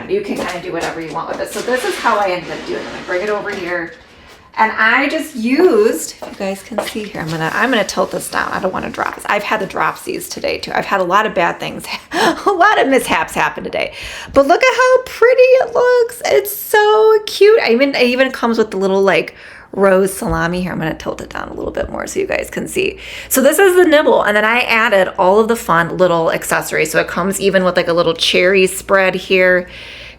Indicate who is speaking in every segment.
Speaker 1: you can kind of do whatever you want with it. So this is how I ended up doing it. I bring it over here. And I just used, if you guys can see here, I'm gonna tilt this down. I don't want to drop this. I've had the dropsies today too. I've had a lot of bad things, a lot of mishaps happen today. But look at how pretty it looks. It's so cute. It even comes with the little like rose salami here. I'm gonna tilt it down a little bit more so you guys can see. So this is the nibble, and then I added all of the fun little accessories. So it comes even with like a little cherry spread here.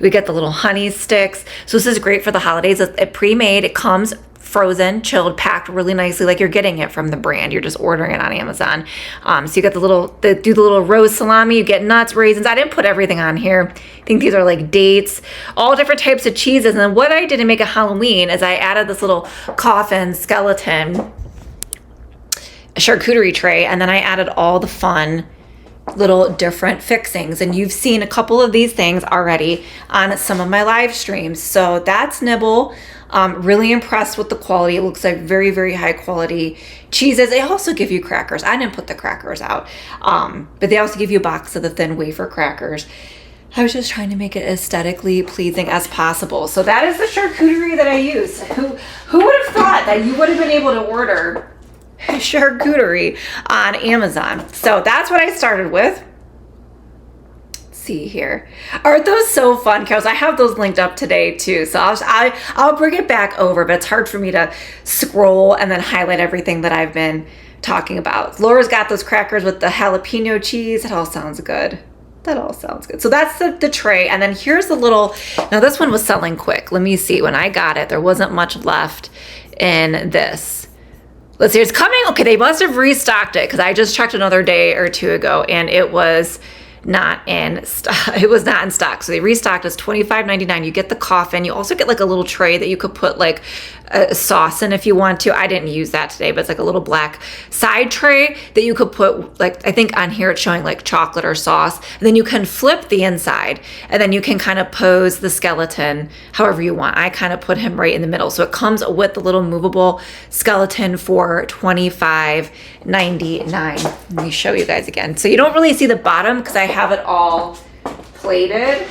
Speaker 1: We get the little honey sticks. So this is great for the holidays. It's pre-made. It comes frozen, chilled, packed really nicely, like you're getting it from the brand. You're just ordering it on Amazon. So you get the little rose salami. You get nuts, raisins. I didn't put everything on here. I think these are like dates, all different types of cheeses. And then what I did to make it Halloween is I added this little coffin skeleton charcuterie tray, and then I added all the fun little different fixings, and you've seen a couple of these things already on some of my live streams. So that's Nibble. Really impressed with the quality. It looks like very, very high quality cheeses. They also give you crackers. I didn't put the crackers out, but they also give you a box of the thin wafer crackers. I was just trying to make it aesthetically pleasing as possible. So that is the charcuterie that I use. Who would have thought that you would have been able to order charcuterie on Amazon? So that's what I started with. Let's see here. Aren't those so fun, Kels? I have those linked up today too. So I'll bring it back over, but it's hard for me to scroll and then highlight everything that I've been talking about. Laura's got those crackers with the jalapeno cheese. It all sounds good. That all sounds good. So that's the tray. And then here's the little, now this one was selling quick. Let me see. When I got it, there wasn't much left in this. Let's see, it's coming. Okay, they must have restocked it because I just checked another day or two ago and it was not in stock. It was not in stock. So they restocked. It's $25.99. You get the coffin. You also get like a little tray that you could put like a sauce in if you want to. I didn't use that today, but it's like a little black side tray that you could put, like, I think on here it's showing like chocolate or sauce. And then you can flip the inside and then you can kind of pose the skeleton however you want. I kind of put him right in the middle. So it comes with the little movable skeleton for $25.99. Let me show you guys again. So you don't really see the bottom because I have it all plated.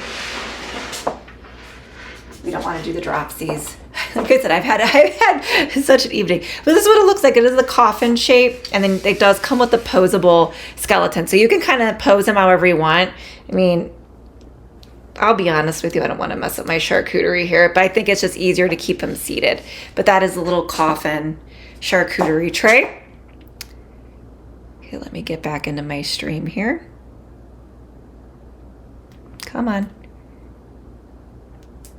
Speaker 1: We don't want to do the dropsies. Like I said, I've had such an evening. But this is what it looks like. It is the coffin shape, and then it does come with the posable skeleton. So you can kind of pose him however you want. I mean, I'll be honest with you, I don't want to mess up my charcuterie here, but I think it's just easier to keep him seated. But that is the little coffin charcuterie tray. Okay, let me get back into my stream here. Come on.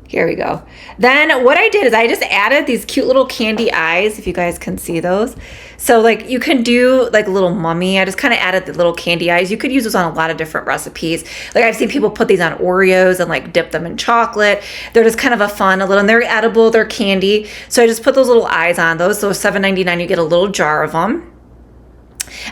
Speaker 1: Here we go. Then what I did is I just added these cute little candy eyes, if you guys can see those. So like you can do like a little mummy. I just kind of added the little candy eyes. You could use those on a lot of different recipes. Like I've seen people put these on Oreos and like dip them in chocolate. They're just kind of a fun, a little, and they're edible, they're candy. So I just put those little eyes on those. So $7.99, you get a little jar of them.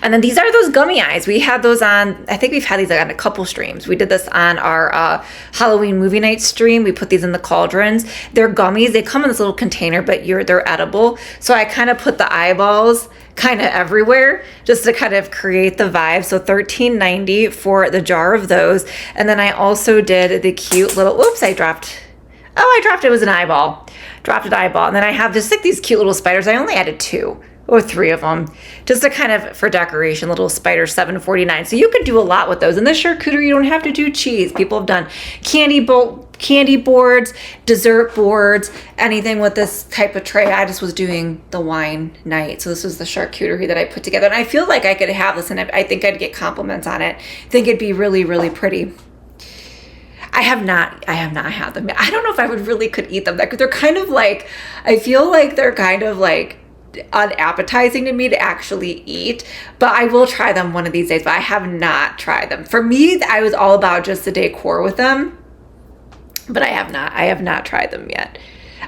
Speaker 1: And then these are those gummy eyes. We had those on, I think we've had these on a couple streams. We did this on our Halloween movie night stream. We put these in the cauldrons. They're gummies. They come in this little container, but they're edible. So I kind of put the eyeballs kind of everywhere just to kind of create the vibe. So $13.90 for the jar of those. And then I also did the cute little, oops, I dropped it. It was an eyeball. Dropped an eyeball. And then I have just like these cute little spiders. I only added 2 or 3 of them just to kind of for decoration, little spider, $7.49. So you could do a lot with those. In the charcuterie, you don't have to do cheese. People have done candy boards, dessert boards, anything with this type of tray. I just was doing the wine night. So this was the charcuterie that I put together. And I feel like I could have this and I think I'd get compliments on it. I think it'd be really, really pretty. I have not had them. I don't know if I could eat them. They're kind of like, I feel like they're kind of like unappetizing to me to actually eat, but I will try them one of these days. But I have not tried them. For me, I was all about just the decor with them, but I have not tried them yet.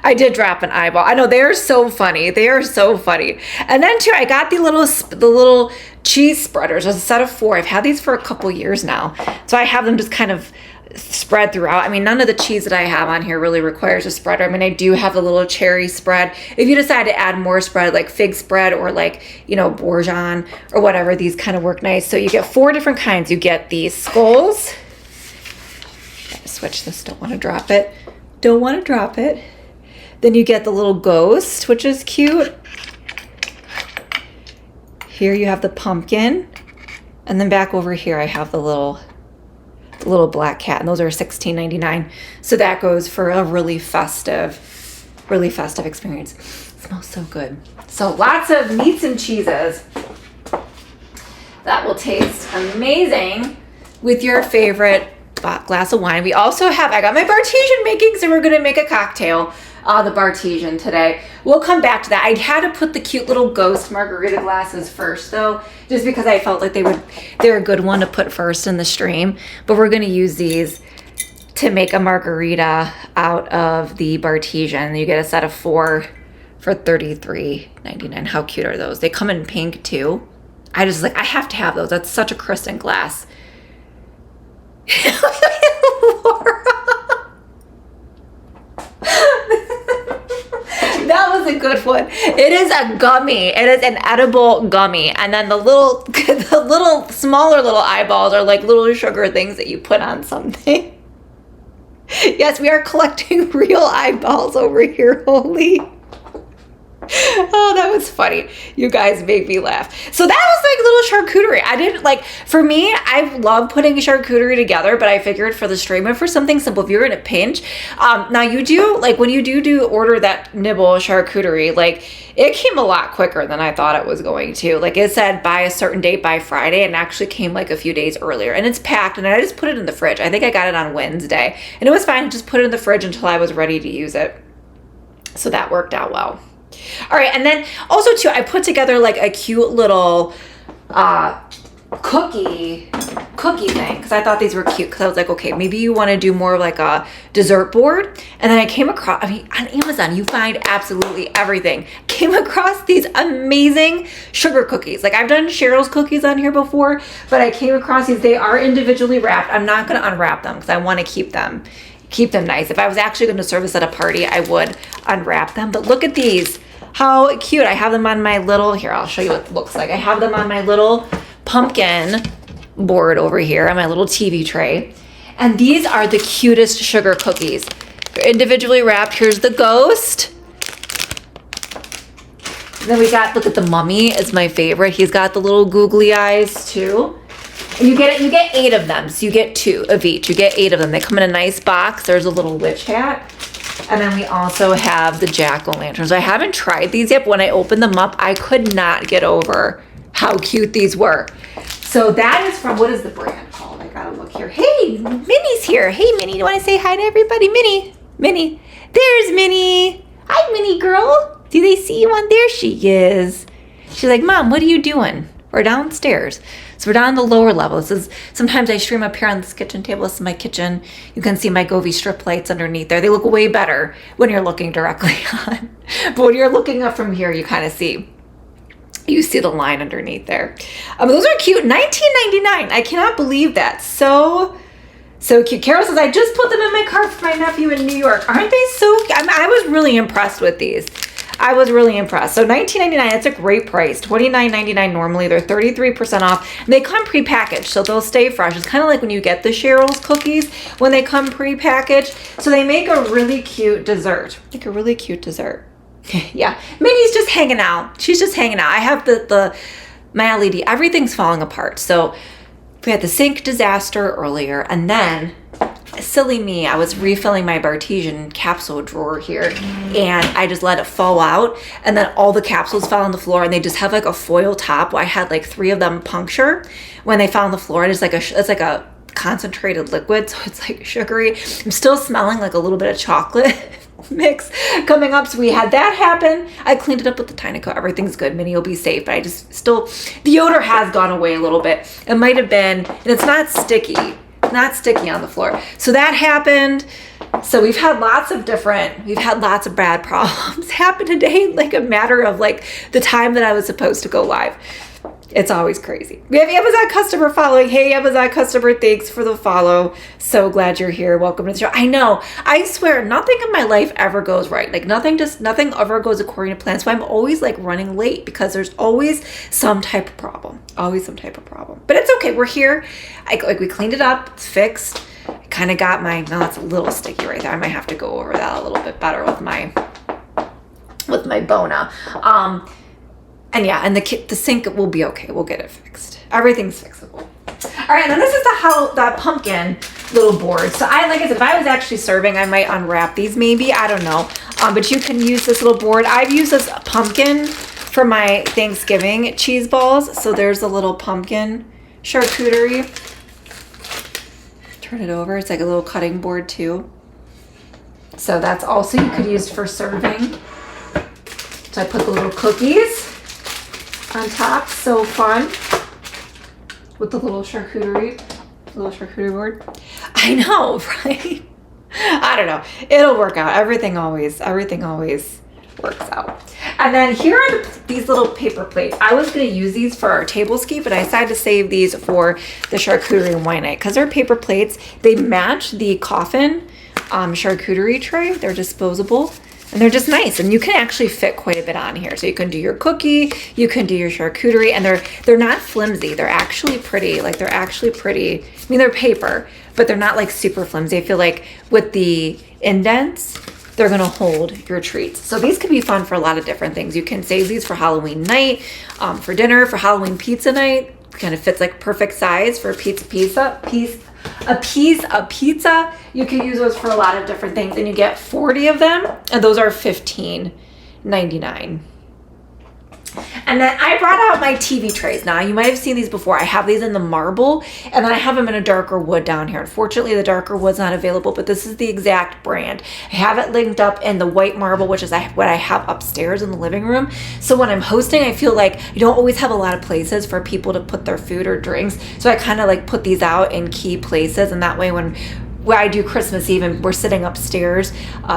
Speaker 1: I did drop an eyeball. I know, they are so funny. They are so funny. And then too, I got the little cheese spreaders. There's a set of 4. I've had these for a couple years now, so I have them just kind of spread throughout. I mean, none of the cheese that I have on here really requires a spreader. I mean, I do have the little cherry spread. If you decide to add more spread, like fig spread or like, bourgeon or whatever, these kind of work nice. So you get 4 different kinds. You get the skulls, Switch this, don't want to drop it. Don't want to drop it. Then you get the little ghost, which is cute. Here you have the pumpkin. And then back over here I have the little black cat, and those are $16.99. So that goes for a really festive experience. It smells so good. So lots of meats and cheeses that will taste amazing with your favorite glass of wine. We also have, I got my Bartesian making, so we're gonna make a cocktail, the Bartesian today. We'll come back to that. I had to put the cute little ghost margarita glasses first though, just because I felt like they're a good one to put first in the stream. But we're gonna use these to make a margarita out of the Bartesian. You get a set of 4 for $33.99. How cute are those? They come in pink too. I have to have those. That's such a Kristen glass. Laura. That was a good one. It is a gummy. It is an edible gummy. And then the smaller little eyeballs are like little sugar things that you put on something. Yes, we are collecting real eyeballs over here. Holy. Oh, that was funny. You guys made me laugh. So that was like little charcuterie. I didn't for me, I love putting charcuterie together, but I figured for the stream and for something simple, if you're in a pinch, now you do, when you do order that nibble charcuterie, it came a lot quicker than I thought it was going to. It said by a certain date, by Friday, and it actually came a few days earlier, and it's packed, and I just put it in the fridge. I think I got it on Wednesday, and it was fine. I just put it in the fridge until I was ready to use it. So that worked out well. All right, and then also too, I put together a cute little cookie thing, because I thought these were cute, because I was like, okay, maybe you want to do more of a dessert board. And then I came across, on Amazon, you find absolutely everything. Came across these amazing sugar cookies. I've done Cheryl's cookies on here before, but I came across these. They are individually wrapped. I'm not going to unwrap them because I want to keep them nice. If I was actually going to serve this at a party, I would unwrap them. But look at these. How cute. I have them on my little, here, I'll show you what it looks like. I have them on my little pumpkin board over here on my little TV tray. And these are the cutest sugar cookies. They're individually wrapped. Here's the ghost. And then we got, look at the mummy is my favorite. He's got the little googly eyes too. And you get 8 of them. So you get 2 of each. You get 8 of them. They come in a nice box. There's a little witch hat. And then we also have the jack-o'-lanterns. I haven't tried these yet, but when I opened them up, I could not get over how cute these were. So that is from, what is the brand called? I gotta look here. Hey, Minnie's here. Hey, Minnie, do you want to say hi to everybody? Minnie. There's Minnie. Hi, Minnie girl. Do they see you on there? She is. She's like, Mom, what are you doing? We're downstairs. So we're down on the lower level. Sometimes I stream up here on this kitchen table. This is my kitchen. You can see my Govee strip lights underneath there. They look way better when you're looking directly on. But when you're looking up from here, you kind of see the line underneath there. Those are cute. $19.99. I cannot believe that. So cute. Carol says, I just put them in my cart for my nephew in New York. Aren't they so cute? I was really impressed with these. I was really impressed. So $19.99, that's a great price. $29.99 normally. They're 33% off. And they come pre-packaged, so they'll stay fresh. It's kind of like when you get the Cheryl's cookies when they come pre-packaged. So they make a really cute dessert. Yeah, Minnie's just hanging out. She's just hanging out. I have my LED. Everything's falling apart. So we had the sink disaster earlier, and then silly me, I was refilling my Bartesian capsule drawer here, and I just let it fall out, and then all the capsules fell on the floor, and they just have a foil top. I had 3 of them puncture when they fell on the floor, and it's like a concentrated liquid, so it's sugary. I'm still smelling a little bit of chocolate mix coming up. So we had that happen. I cleaned it up with the Tynico. Everything's good. Minnie will be safe, but I just the odor has gone away a little bit. It might have been, and it's not sticky. Not sticky on the floor. So that happened. So we've had lots of bad problems happen today, a matter of the time that I was supposed to go live. It's always crazy. We have Amazon customer following. Hey, Amazon customer, thanks for the follow. So glad you're here. Welcome to the show. I know. I swear, nothing in my life ever goes right. Nothing ever goes according to plan. So I'm always running late because there's always some type of problem. But it's okay. We're here. We cleaned it up. It's fixed. I kind of got my, no, it's a little sticky right there. I might have to go over that a little bit better with my Bona. And yeah, and the sink will be okay. We'll get it fixed. Everything's fixable. All right, and then this is the pumpkin little board. So like I said, if I was actually serving, I might unwrap these maybe. I don't know. But you can use this little board. I've used this pumpkin for my Thanksgiving cheese balls. So there's a little pumpkin charcuterie. Turn it over. It's like a little cutting board too. So that's also you could use for serving. So I put the little cookies on top. So fun. With the little charcuterie board. I know, right? I don't know. It'll work out. Everything always works out. And then here are these little paper plates. I was going to use these for our table ski, but I decided to save these for the charcuterie and wine night because they're paper plates. They match the coffin charcuterie tray. They're disposable. And they're just nice, and you can actually fit quite a bit on here. So you can do your cookie, you can do your charcuterie, and they're not flimsy. They're actually pretty. Like they're actually pretty. I mean, they're paper, but they're not like super flimsy. I feel like with the indents, they're gonna hold your treats. So these could be fun for a lot of different things. You can save these for Halloween night, for dinner, for Halloween pizza night. Kind of fits like perfect size for a pizza. You can use those for a lot of different things, and you get 40 of them, and those are $15.99. And then I brought out my TV trays. Now, you might have seen these before. I have these in the marble, and then I have them in a darker wood down here. Unfortunately, the darker wood's not available, but this is the exact brand. I have it linked up in the white marble, which is what I have upstairs in the living room. So when I'm hosting, I feel like you don't always have a lot of places for people to put their food or drinks. So I kind of like put these out in key places, and that way when I do Christmas Eve and we're sitting upstairs,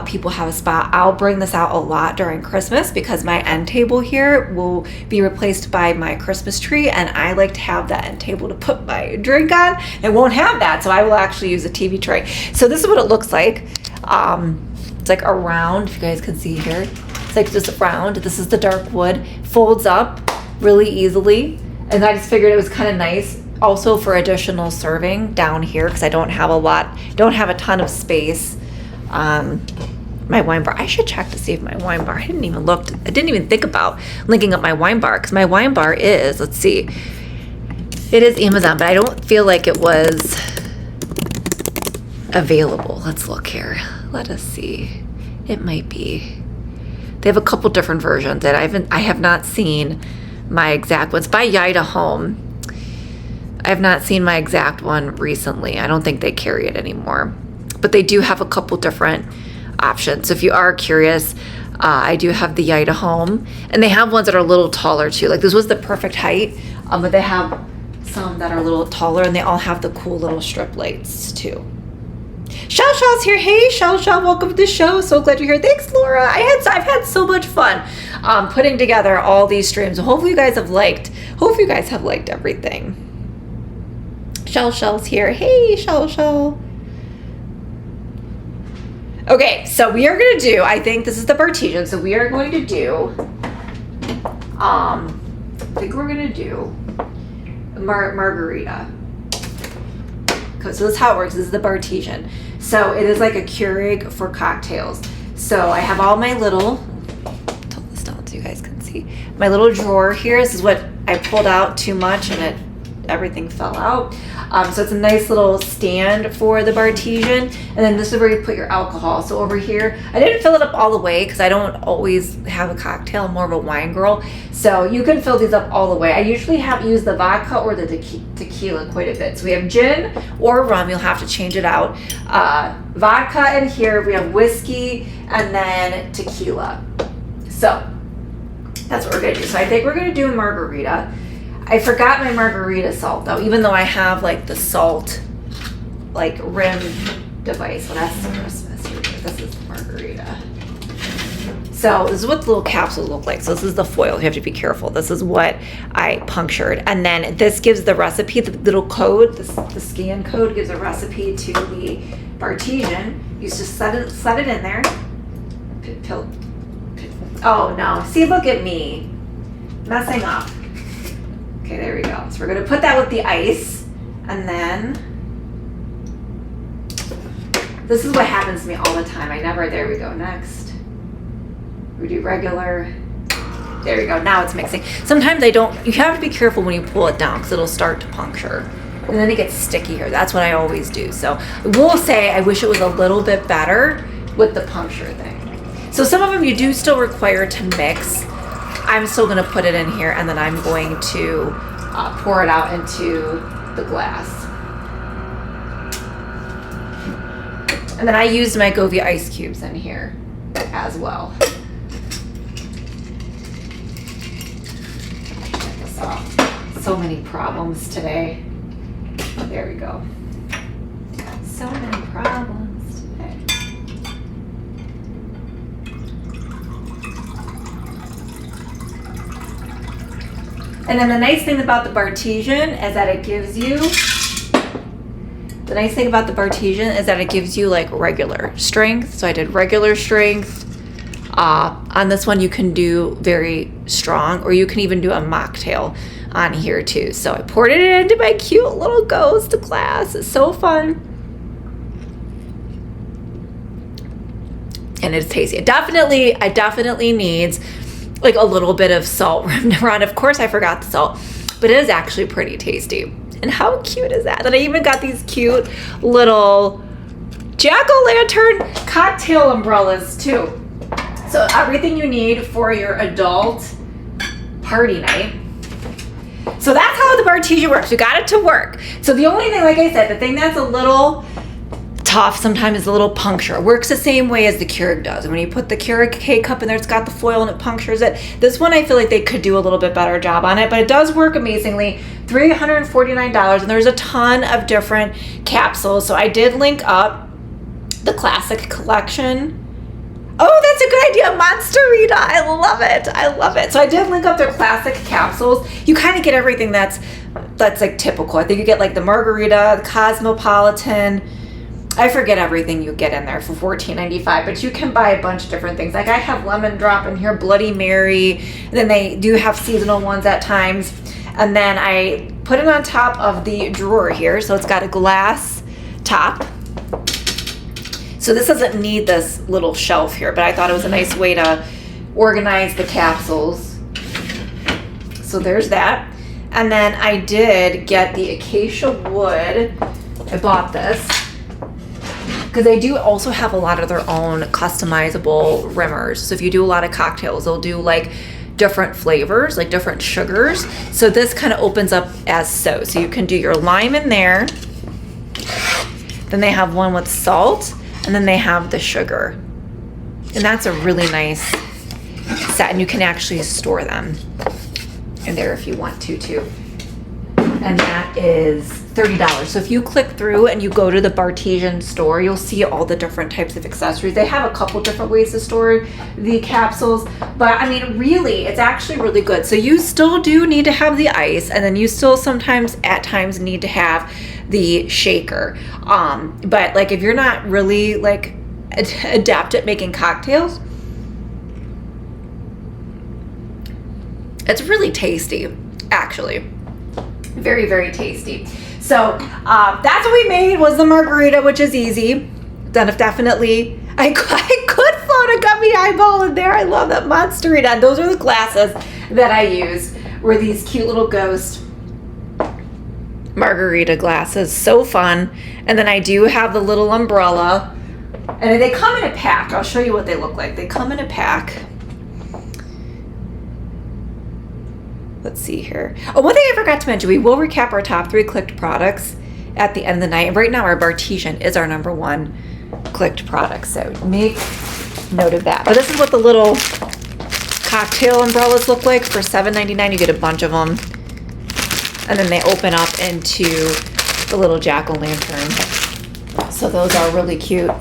Speaker 1: people have a spot. I'll bring this out a lot during Christmas because my end table here will be replaced by my Christmas tree, and I like to have that end table to put my drink on. It won't have that, so I will actually use a TV tray. So this is what it looks like. It's like a round, if you guys can see here. It's like just a round. This is the dark wood. Folds up really easily, and I just figured it was kind of nice. Also for additional serving down here because I don't have a ton of space. My wine bar, I should check to see if my wine bar, I didn't even think about linking up my wine bar because my wine bar is, let's see, it is Amazon, but I don't feel like it was available. Let's look here. Let us see. It might be. They have a couple different versions that I have not seen my exact ones. By Yida Home. I have not seen my exact one recently. I don't think they carry it anymore, but they do have a couple different options. So if you are curious, I do have the Yida Home, and they have ones that are a little taller too. Like this was the perfect height, but they have some that are a little taller, and they all have the cool little strip lights too. Shell Shell's here. Hey, Shell Shell, welcome to the show. So glad you're here. Thanks, Laura. I've had so much fun putting together all these streams. Hopefully you guys have liked everything. Shell Shell's here. Hey, Shell Shell. Okay, so we are going to do, I think this is the Bartesian, so we are going to do, I think we're going to do margarita. Okay, so this is how it works. This is the Bartesian. So it is like a Keurig for cocktails. So I have all my little, tilt this down so you guys can see, my little drawer here. This is what I pulled out too much and everything fell out. So it's a nice little stand for the Bartesian, and then this is where you put your alcohol. So over here, I didn't fill it up all the way because I don't always have a cocktail. I'm more of a wine girl, so you can fill these up all the way. I usually use the vodka or the tequila quite a bit. So we have gin or rum. You'll have to change it out. Vodka in here. We have whiskey and then tequila. So that's what we're gonna do. So I think we're gonna do a margarita. I forgot my margarita salt though, even though I have like the salt like rim device. Well, that's the Christmas. This is the margarita. So this is what the little capsules look like. So this is the foil. You have to be careful. This is what I punctured. And then this gives the recipe, the little code, the scan code gives a recipe to the Bartesian. You just set it in there. Oh no, see, look at me. Messing up. Okay, there we go. So we're gonna put that with the ice, and then This is what happens to me all the time. There we go, next. We do regular. There we go, now it's mixing. Sometimes you have to be careful when you pull it down because it'll start to puncture. And then it gets stickier. That's what I always do. So I will say I wish it was a little bit better with the puncture thing. So some of them you do still require to mix. I'm still gonna put it in here and then I'm going to pour it out into the glass. And then I used my Govia ice cubes in here as well. Check this out. So many problems today. There we go. So many problems today. And then the nice thing about the Bartesian is that it gives you like regular strength. So I did regular strength. On this one you can do very strong, or you can even do a mocktail on here too. So I poured it into my cute little ghost glass. It's so fun. And it's tasty. It definitely needs like a little bit of salt around. Of course I forgot the salt, but it is actually pretty tasty. And how cute is that? And I even got these cute little jack-o'-lantern cocktail umbrellas too. So everything you need for your adult party night. So that's how the Bartesian works. We got it to work. So the only thing, like I said, the thing that's a little tough sometimes is a little puncture. It works the same way as the Keurig does. And when you put the Keurig K-Cup in there, it's got the foil and it punctures it. This one, I feel like they could do a little bit better job on it, but it does work amazingly. $349, and there's a ton of different capsules. So I did link up the classic collection. Oh, that's a good idea. Monsterita. I love it. So I did link up their classic capsules. You kind of get everything that's like typical. I think you get like the margarita, the cosmopolitan. I forget everything you get in there for $14.95, but you can buy a bunch of different things. Like I have lemon drop in here, Bloody Mary, and then they do have seasonal ones at times. And then I put it on top of the drawer here. So it's got a glass top. So this doesn't need this little shelf here, but I thought it was a nice way to organize the capsules. So there's that. And then I did get the acacia wood. I bought this because they do also have a lot of their own customizable rimmers. So if you do a lot of cocktails, they'll do like different flavors, like different sugars. So this kind of opens up as so. So you can do your lime in there. Then they have one with salt, and then they have the sugar. And that's a really nice set, and you can actually store them in there if you want to too. And that is $30. So if you click through and you go to the Bartesian store, you'll see all the different types of accessories. They have a couple different ways to store the capsules, but I mean, really, it's actually really good. So you still do need to have the ice, and then you still sometimes at times need to have the shaker. But like if you're not really like adept at making cocktails, it's really tasty, actually. Very, very tasty. So that's what we made, was the margarita, which is easy. Then definitely, I could float a gummy eyeball in there. I love that Monsterita. And those are the glasses that I used, were these cute little ghost margarita glasses. So fun. And then I do have the little umbrella. And they come in a pack. I'll show you what they look like. They come in a pack. Let's see here. Oh, one thing I forgot to mention, we will recap our top 3 clicked products at the end of the night. And right now our Bartesian is our #1 clicked product. So make note of that. But this is what the little cocktail umbrellas look like for $7.99. You get a bunch of them. And then they open up into the little jack-o'-lantern. So those are really cute.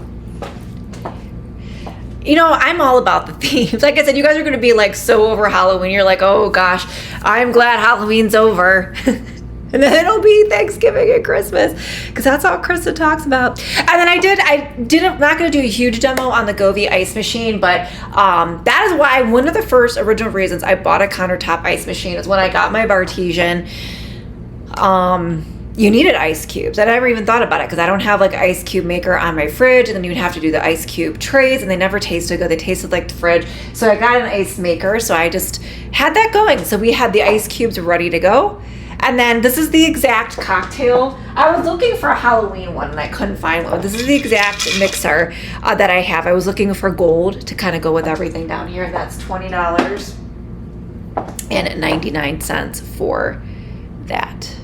Speaker 1: You know, I'm all about the themes. Like I said, you guys are going to be like so over Halloween. You're like, oh gosh, I'm glad Halloween's over. And then it'll be Thanksgiving and Christmas, because that's all Krista talks about. And then I'm not going to do a huge demo on the Govia ice machine, but that is why one of the first original reasons I bought a countertop ice machine is when I got my Bartesian. you needed ice cubes. I never even thought about it because I don't have like an ice cube maker on my fridge, and then you'd have to do the ice cube trays, and they never tasted good. They tasted like the fridge. So I got an ice maker, so I just had that going. So we had the ice cubes ready to go. And then this is the exact cocktail. I was looking for a Halloween one and I couldn't find one. This is the exact mixer that I have. I was looking for gold to kind of go with everything down here. That's $20.99 for that.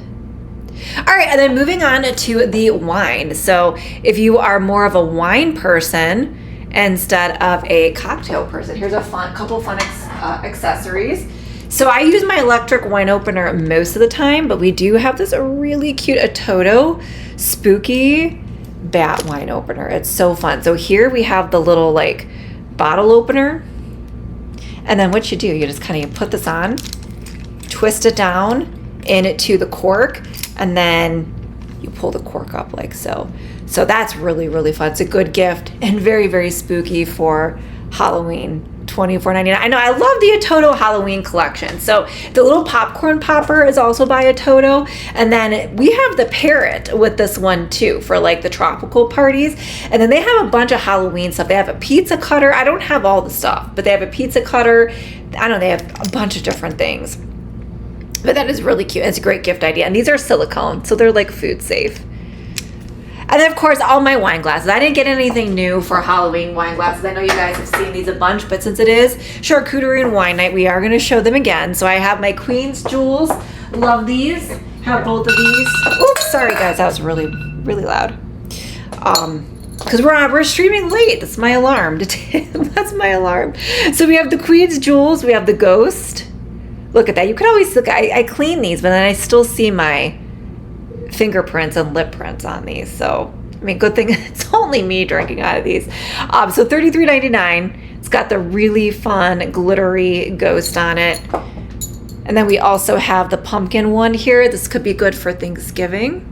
Speaker 1: All right, and then moving on to the wine. So if you are more of a wine person instead of a cocktail person, here's a couple fun accessories. So I use my electric wine opener most of the time, but we do have this really cute Atoto spooky bat wine opener. It's so fun. So here we have the little like bottle opener. And then what you do, you just kind of put this on, twist it down into the cork, and then you pull the cork up like so. So that's really, really fun. It's a good gift and very, very spooky for Halloween. $24.99. I know, I love the Atoto Halloween collection. So the little popcorn popper is also by Atoto. And then we have the parrot with this one too for like the tropical parties. And then they have a bunch of Halloween stuff. They have a pizza cutter. I don't have all the stuff, but they have a pizza cutter. I don't know, they have a bunch of different things. But that is really cute. It's a great gift idea. And these are silicone, so they're like food safe. And then, of course, all my wine glasses. I didn't get anything new for Halloween wine glasses. I know you guys have seen these a bunch, but since it is Charcuterie and Wine Night, we are going to show them again. So I have my Queen's Jewels. Love these. Have both of these. Oops, sorry, guys. That was really, really loud. Because we're streaming late. That's my alarm. That's my alarm. So we have the Queen's Jewels. We have the Ghost. Look at that. You could always look. I clean these, but then I still see my fingerprints and lip prints on these. So I mean, good thing it's only me drinking out of these. So $33.99. It's got the really fun glittery ghost on it. And then we also have the pumpkin one here. This could be good for Thanksgiving.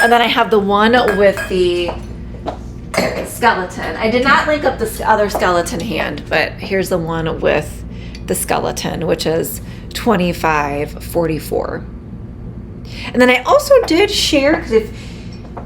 Speaker 1: And then I have the one with the skeleton. I did not link up the other skeleton hand, but here's the one with the skeleton, which is $25.44. And then I also did share, because if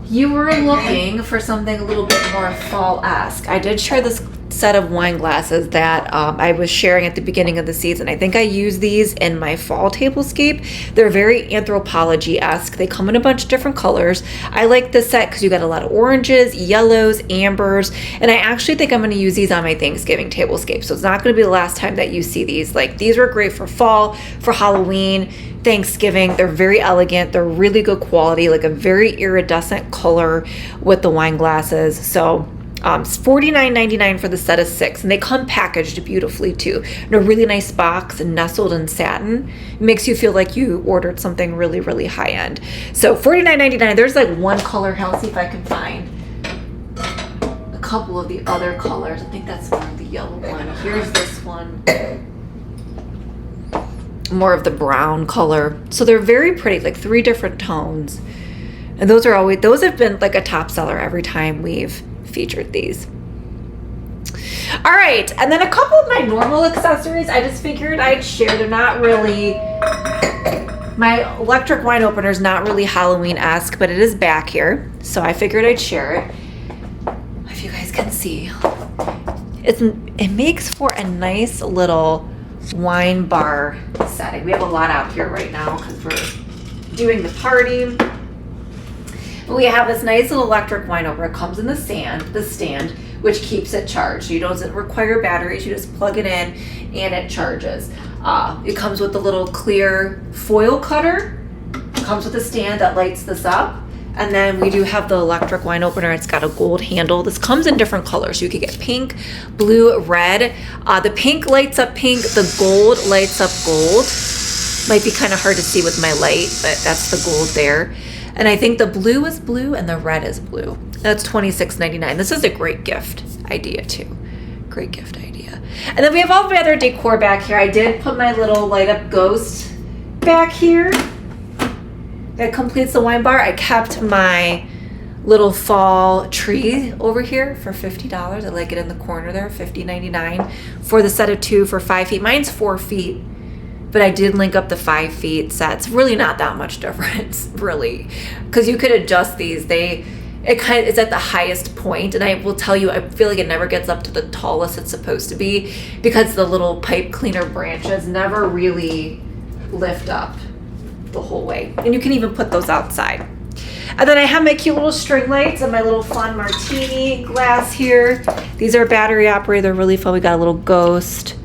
Speaker 1: you were looking for something a little bit more fall-esque, I did share this set of wine glasses that I was sharing at the beginning of the season. I think I use these in my fall tablescape. They're very anthropology-esque. They come in a bunch of different colors. I like this set because you got a lot of oranges, yellows, ambers, and I actually think I'm going to use these on my Thanksgiving tablescape. So it's not going to be the last time that you see these. Like, these were great for fall, for Halloween, Thanksgiving. They're very elegant. They're really good quality, like a very iridescent color with the wine glasses. So it's $49.99 for the set of 6, and they come packaged beautifully too in a really nice box and nestled in satin. It makes you feel like you ordered something really, really high end. So $49.99. There's like one color. I'll see if I can find a couple of the other colors. I think that's more of the yellow one. Here's this one, more of the brown color. So they're very pretty, like 3 different tones, and those have been like a top seller every time we've featured these. All right, and then a couple of my normal accessories I just figured I'd share. They're not really, my electric wine opener is not really Halloween-esque, but it is back here, so I figured I'd share it. If you guys can see, it makes for a nice little wine bar setting. We have a lot out here right now because we're doing the party. We have this nice little electric wine opener. It comes in the stand, which keeps it charged. You don't require batteries. You just plug it in and it charges. It comes with the little clear foil cutter. It comes with a stand that lights this up. And then we do have the electric wine opener. It's got a gold handle. This comes in different colors. So you could get pink, blue, red. The pink lights up pink. The gold lights up gold. Might be kind of hard to see with my light, but that's the gold there. And I think the blue is blue and the red is blue. That's $26.99. This is a great gift idea too. Great gift idea. And then we have all my other decor back here. I did put my little light up ghost back here that completes the wine bar. I kept my little fall tree over here for $50. I like it in the corner there, $50.99 for the set of 2 for 5 feet. Mine's 4 feet but I did link up the 5 feet sets. Really not that much difference, really, because you could adjust these. It kind of is at the highest point, and I will tell you, I feel like it never gets up to the tallest it's supposed to be because the little pipe cleaner branches never really lift up the whole way. And you can even put those outside. And then I have my cute little string lights and my little fun martini glass here. These are battery operated. They're really fun. We got a little ghost,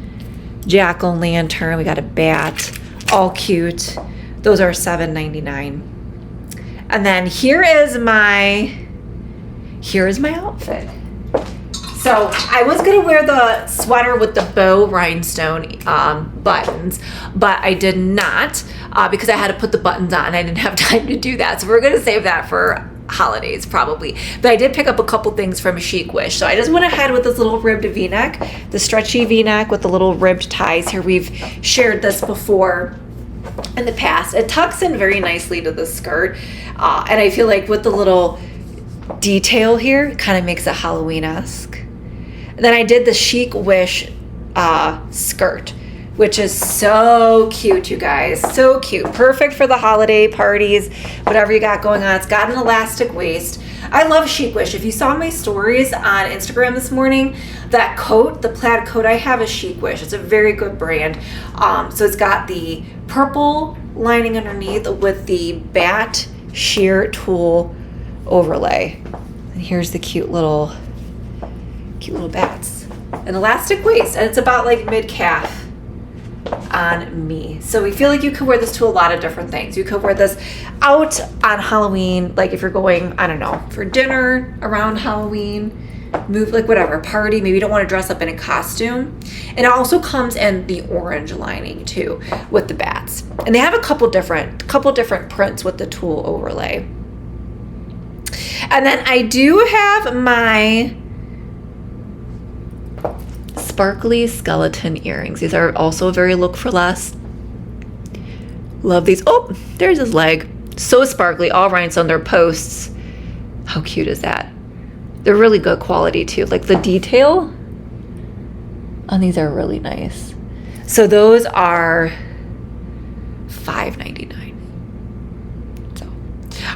Speaker 1: jack-o'-lantern. We got a bat, all cute. Those are $7.99. And then here is my outfit. So I was gonna wear the sweater with the bow rhinestone buttons, but I did not because I had to put the buttons on. I didn't have time to do that. So we're gonna save that for holidays probably. But I did pick up a couple things from Chic Wish. So I just went ahead with this little ribbed V-neck, the stretchy V-neck with the little ribbed ties here. We've shared this before in the past. It tucks in very nicely to the skirt. And I feel like with the little detail here, it kind of makes it Halloween-esque. And then I did the Chic Wish skirt, which is so cute, you guys. So cute. Perfect for the holiday parties, whatever you got going on. It's got an elastic waist. I love Chic Wish. If you saw my stories on Instagram this morning, that coat, the plaid coat I have is Chic Wish. It's a very good brand. So it's got the purple lining underneath with the bat sheer tulle overlay. And here's the cute little bats. An elastic waist, and it's about like mid-calf on me. So we feel like you could wear this to a lot of different things. You could wear this out on Halloween, like if you're going, I don't know, for dinner around Halloween, move like whatever, party, maybe you don't want to dress up in a costume. And it also comes in the orange lining too with the bats. And they have a couple different prints with the tulle overlay. And then I do have my sparkly skeleton earrings. These are also very look for less. Love these. Oh, there's his leg. So sparkly, all rhinestone. They're posts. How cute is that? They're really good quality too. Like the detail on these are really nice. So those are $5.99.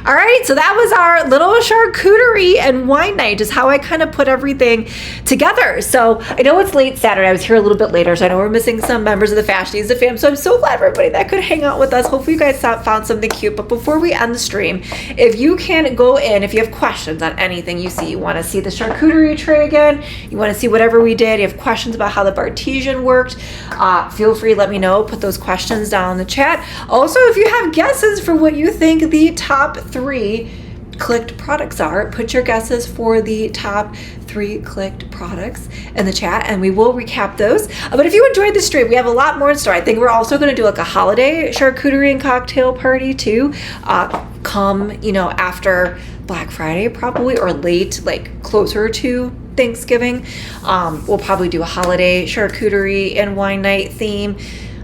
Speaker 1: All right, so that was our little charcuterie and wine night, just how I kind of put everything together. So I know it's late Saturday. I was here a little bit later, so I know we're missing some members of the Fashionista fam. So I'm so glad for everybody that could hang out with us. Hopefully you guys found something cute. But before we end the stream, if you can go in, if you have questions on anything you see, you want to see the charcuterie tray again, you want to see whatever we did, you have questions about how the Bartesian worked, feel free to let me know. Put those questions down in the chat. Also, if you have guesses for what you think the top 3 clicked products are, put your guesses for the top 3 clicked products in the chat and we will recap those. But if you enjoyed the stream, we have a lot more in store. I think we're also going to do like a holiday charcuterie and cocktail party too. Come, after Black Friday probably, or late, like closer to Thanksgiving. We'll probably do a holiday charcuterie and wine night theme.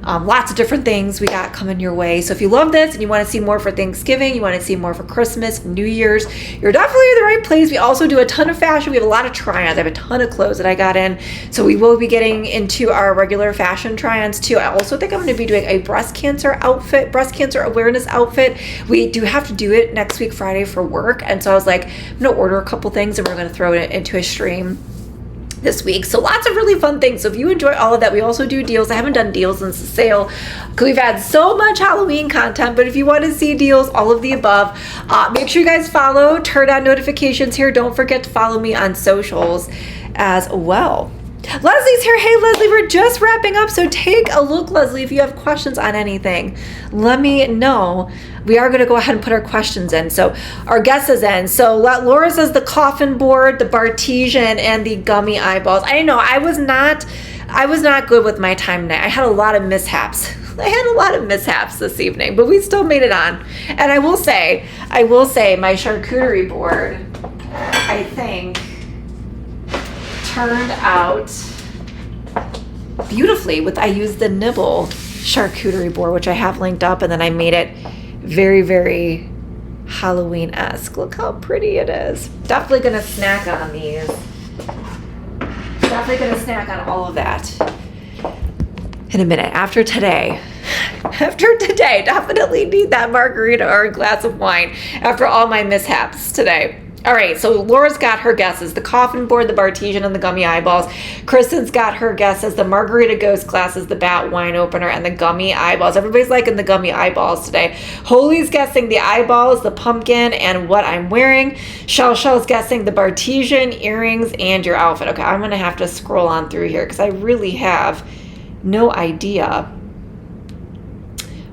Speaker 1: Lots of different things we got coming your way. So if you love this and you want to see more for Thanksgiving, you want to see more for Christmas, New Year's, you're definitely in the right place. We also do a ton of fashion. We have a lot of try-ons. I have a ton of clothes that I got in. So we will be getting into our regular fashion try-ons too. I also think I'm going to be doing a breast cancer awareness outfit. We do have to do it next week, Friday, for work. And so I was like, I'm going to order a couple things and we're going to throw it into a stream this week. So lots of really fun things. So if you enjoy all of that, we also do deals. I haven't done deals since the sale because we've had so much Halloween content, but if you want to see deals, all of the above, make sure you guys follow, turn on notifications here. Don't forget to follow me on socials as well. Leslie's here. Hey, Leslie, we're just wrapping up. So take a look, Leslie, if you have questions on anything, let me know. We are going to go ahead and put our questions in. So our guesses in. So Laura says the coffin board, the Bartesian, and the gummy eyeballs. I know I was not good with my time tonight. I had a lot of mishaps. This evening, but we still made it on. And I will say my charcuterie board, I think, turned out beautifully. I used the Nibble charcuterie board, which I have linked up, and then I made it very, very Halloween-esque. Look how pretty it is. Definitely gonna snack on these. Definitely gonna snack on all of that in a minute. After today, After today, definitely need that margarita or a glass of wine after all my mishaps today. All right, so Laura's got her guesses: the coffin board, the Bartesian, and the gummy eyeballs. Kristen's got her guesses: the margarita ghost glasses, the bat wine opener, and the gummy eyeballs. Everybody's liking the gummy eyeballs today. Holy's guessing the eyeballs, the pumpkin, and what I'm wearing. Shell's guessing the Bartesian, earrings, and your outfit. Okay, I'm gonna have to scroll on through here because I really have no idea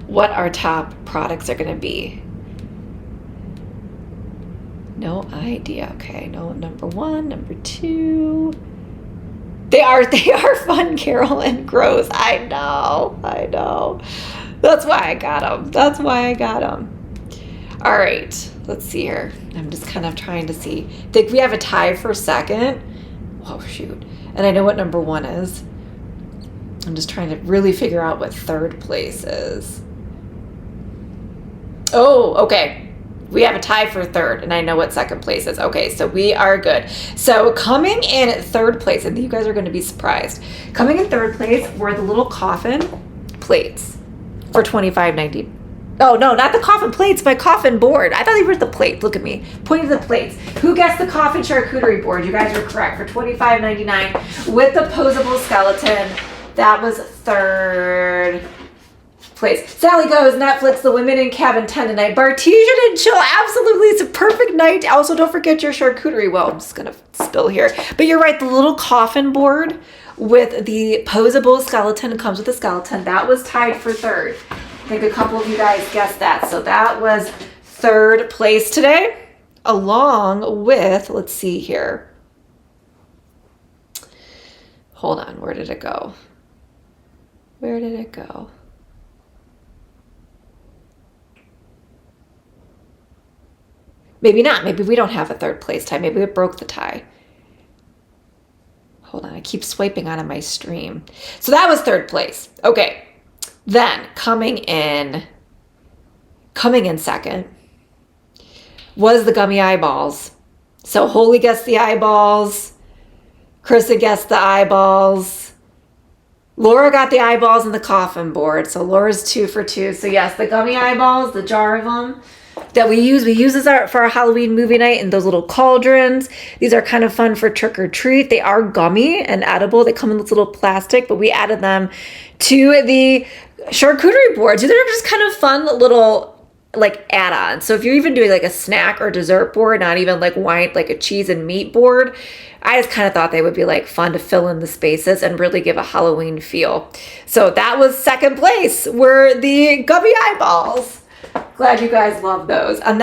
Speaker 1: what our top products are gonna be. No idea. Okay, no, number one, number two. They are fun, Carol, and gross. I know. That's why I got them. All right, let's see here. I'm just kind of trying to see. I think we have a tie for second. Oh, shoot. And I know what number one is. I'm just trying to really figure out what third place is. Oh, okay. We have a tie for third, and I know what second place is. Okay, so we are good. So coming in third place, and you guys are going to be surprised. Coming in third place were the little coffin plates for $25.90. Oh, no, not the coffin plates, my coffin board. I thought they were the plate. Look at me. Pointing to the plates. Who guessed the coffin charcuterie board? You guys are correct. For $25.99 with the posable skeleton. That was third place. Sally goes, Netflix, The Women in Cabin 10 tonight. Bartesian and chill, absolutely. It's a perfect night. Also, don't forget your charcuterie. Well, I'm just going to spill here. But you're right, the little coffin board with the posable skeleton comes with the skeleton. That was tied for third. I think a couple of you guys guessed that. So that was third place today, along with, let's see here. Hold on, where did it go? Where did it go? Maybe not. Maybe we don't have a third place tie. Maybe it broke the tie. Hold on. I keep swiping onto my stream. So that was third place. Okay. Then coming in second was the gummy eyeballs. So Holy guessed the eyeballs. Krista guessed the eyeballs. Laura got the eyeballs and the coffin board. So Laura's 2 for 2. So yes, the gummy eyeballs, the jar of them that we use this for our Halloween movie night, and those little cauldrons. These are kind of fun for trick or treat. They are gummy and edible. They come in this little plastic, but we added them to the charcuterie boards. They're just kind of fun little like add-ons. So if you're even doing like a snack or dessert board, not even like wine, like a cheese and meat board, I just kind of thought they would be like fun to fill in the spaces and really give a Halloween feel. So that was second place, were the gummy eyeballs. Glad you guys love those. And then